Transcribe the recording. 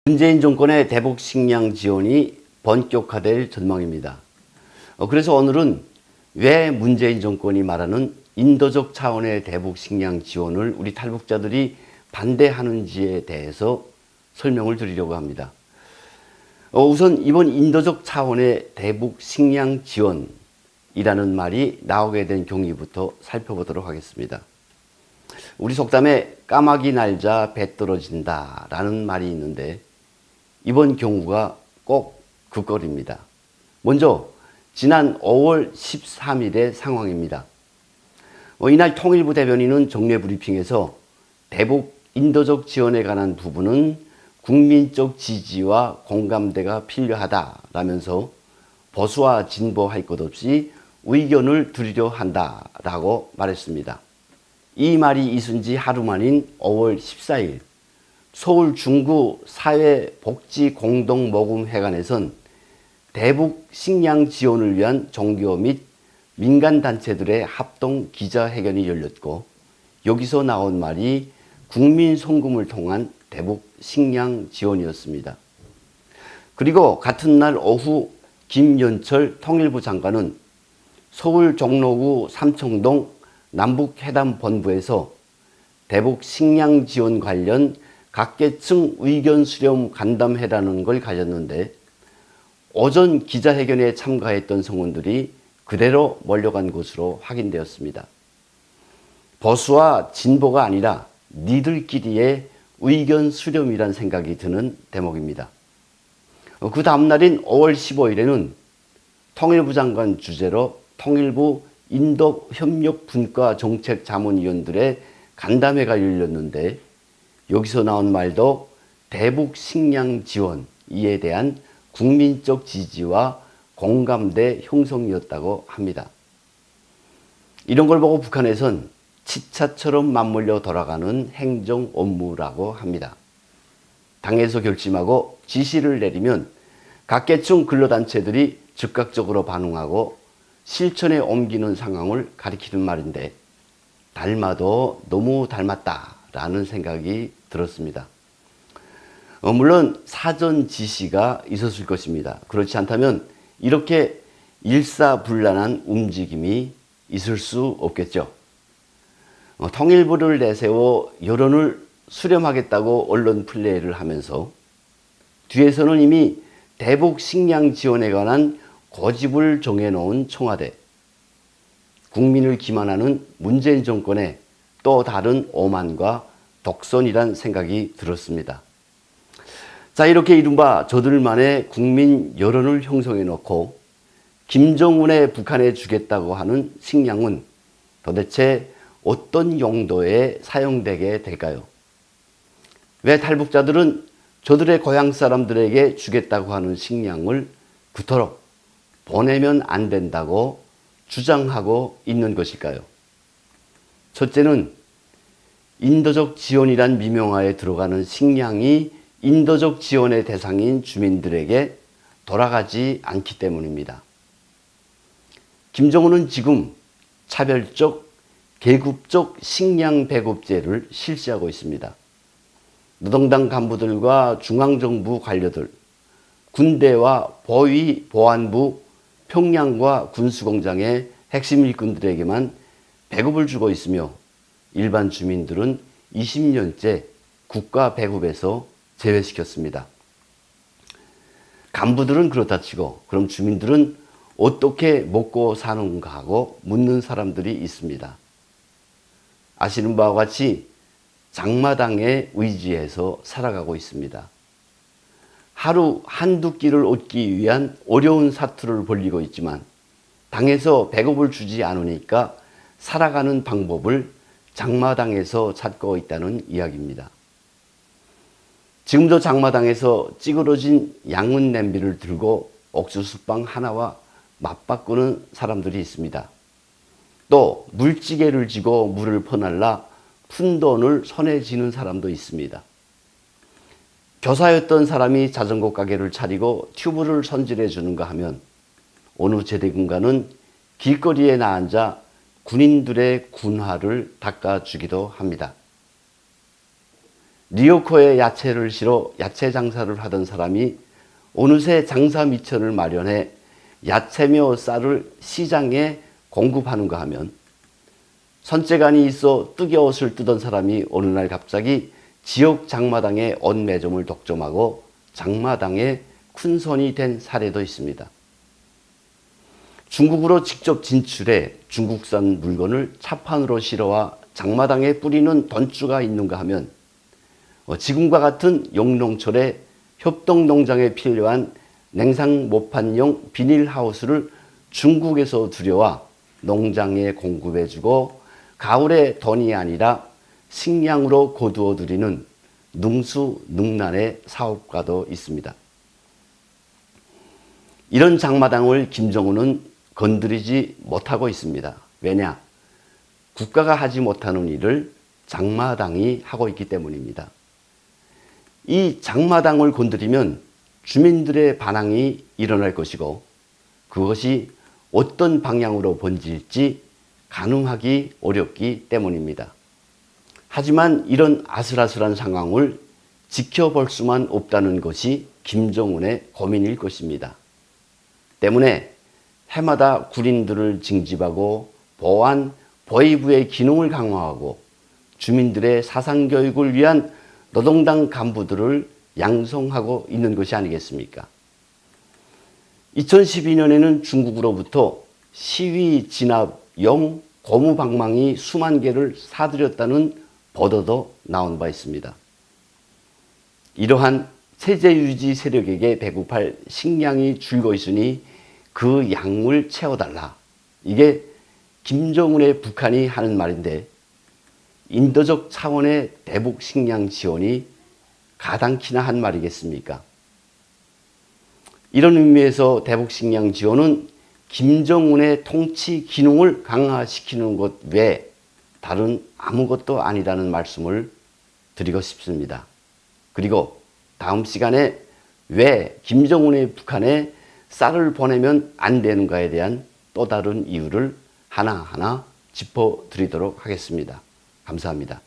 문재인 정권의 대북 식량 지원이 본격화될 전망입니다. 그래서 오늘은 왜 문재인 정권이 말하는 인도적 차원의 대북 식량 지원을 우리 탈북자들이 반대하는지에 대해서 설명을 드리려고 합니다. 우선 이번 인도적 차원의 대북 식량 지원이라는 말이 나오게 된 경위부터 살펴보도록 하겠습니다. 우리 속담에 까마귀 날자 배 떨어진다 라는 말이 있는데 이번 경우가 꼭 그 꼴입니다. 먼저 지난 5월 13일의 상황입니다. 이날 통일부 대변인은 정례 브리핑에서 대북 인도적 지원에 관한 부분은 국민적 지지와 공감대가 필요하다라면서 보수와 진보할 것 없이 의견을 드리려 한다라고 말했습니다. 이 말이 있은 지 하루 만인 5월 14일 서울 중구 사회복지공동모금회관에선 대북 식량 지원을 위한 종교 및 민간단체들의 합동 기자회견이 열렸고 여기서 나온 말이 국민송금을 통한 대북 식량 지원이었습니다. 그리고 같은 날 오후 김연철 통일부 장관은 서울 종로구 삼청동 남북회담본부에서 대북 식량 지원 관련 각계층 의견 수렴 간담회라는 걸 가졌는데 오전 기자회견에 참가했던 성원들이 그대로 몰려간 것으로 확인되었습니다. 보수와 진보가 아니라 니들끼리의 의견 수렴이란 생각이 드는 대목입니다. 그 다음 날인 5월 15일에는 통일부 장관 주재로 통일부 인도협력분과정책자문위원들의 간담회가 열렸는데 여기서 나온 말도 대북 식량 지원 이에 대한 국민적 지지와 공감대 형성이었다고 합니다. 이런 걸 보고 북한에선 치차처럼 맞물려 돌아가는 행정 업무라고 합니다. 당에서 결심하고 지시를 내리면 각계층 근로단체들이 즉각적으로 반응하고 실천에 옮기는 상황을 가리키는 말인데 닮아도 너무 닮았다라는 생각이 들었습니다. 물론 사전 지시가 있었을 것입니다. 그렇지 않다면 이렇게 일사불란한 움직임이 있을 수 없겠죠. 통일부를 내세워 여론을 수렴하겠다고 언론 플레이를 하면서 뒤에서는 이미 대북 식량 지원에 관한 고집을 정해놓은 청와대, 국민을 기만하는 문재인 정권의 또 다른 오만과 독선이란 생각이 들었습니다. 자, 이렇게 이른바 저들만의 국민 여론을 형성해 놓고 김정은의 북한에 주겠다고 하는 식량은 도대체 어떤 용도에 사용되게 될까요? 왜 탈북자들은 저들의 고향 사람들에게 주겠다고 하는 식량을 그토록 보내면 안 된다고 주장하고 있는 것일까요? 첫째는 인도적 지원이란 미명하에 들어가는 식량이 인도적 지원의 대상인 주민들에게 돌아가지 않기 때문입니다. 김정은은 지금 차별적, 계급적 식량 배급제를 실시하고 있습니다. 노동당 간부들과 중앙정부 관료들, 군대와 보위, 보안부, 평양과 군수공장의 핵심 일꾼들에게만 배급을 주고 있으며 일반 주민들은 20년째 국가 배급에서 제외시켰습니다. 간부들은 그렇다 치고 그럼 주민들은 어떻게 먹고 사는가 하고 묻는 사람들이 있습니다. 아시는 바와 같이 장마당에 의지해서 살아가고 있습니다. 하루 한두 끼를 얻기 위한 어려운 사투를 벌이고 있지만 당에서 배급을 주지 않으니까 살아가는 방법을 장마당에서 찾고 있다는 이야기입니다. 지금도 장마당에서 찌그러진 양은 냄비를 들고 옥수수빵 하나와 맞바꾸는 사람들이 있습니다. 또 물찌개를 쥐고 물을 퍼날라 푼돈을 손에 쥐는 사람도 있습니다. 교사였던 사람이 자전거 가게를 차리고 튜브를 손질해 주는가 하면 어느 제대군가는 길거리에 나앉아 군인들의 군화를 닦아주기도 합니다. 리어커에 야채를 실어 야채 장사를 하던 사람이 어느새 장사 미천을 마련해 야채며 쌀을 시장에 공급하는가 하면, 선재간이 있어 뜨개옷을 뜨던 사람이 어느 날 갑자기 지역 장마당의 옷 매점을 독점하고 장마당의 큰 손이 된 사례도 있습니다. 중국으로 직접 진출해 중국산 물건을 차판으로 실어와 장마당에 뿌리는 돈주가 있는가 하면, 지금과 같은 용농철에 협동농장에 필요한 냉장 모판용 비닐하우스를 중국에서 들여와 농장에 공급해주고 가을에 돈이 아니라 식량으로 거두어 들이는 능수능란의 사업가도 있습니다. 이런 장마당을 김정은은 건드리지 못하고 있습니다. 왜냐? 국가가 하지 못하는 일을 장마당이 하고 있기 때문입니다. 이 장마당을 건드리면 주민들의 반항이 일어날 것이고, 그것이 어떤 방향으로 번질지 가늠하기 어렵기 때문입니다. 하지만 이런 아슬아슬한 상황을 지켜볼 수만 없다는 것이 김정은의 고민일 것입니다. 때문에 해마다 군인들을 징집하고 보안, 보위부의 기능을 강화하고 주민들의 사상교육을 위한 노동당 간부들을 양성하고 있는 것이 아니겠습니까? 2012년에는 중국으로부터 시위 진압용 고무방망이 수만 개를 사들였다는 보도도 나온 바 있습니다. 이러한 체제 유지 세력에게 배급할 식량이 줄고 있으니 그 양을 채워달라. 이게 김정은의 북한이 하는 말인데, 인도적 차원의 대북 식량 지원이 가당키나 한 말이겠습니까? 이런 의미에서 대북 식량 지원은 김정은의 통치 기능을 강화시키는 것 외에 다른 아무것도 아니라는 말씀을 드리고 싶습니다. 그리고 다음 시간에 왜 김정은의 북한에 쌀을 보내면 안 되는가에 대한 또 다른 이유를 하나하나 짚어드리도록 하겠습니다. 감사합니다.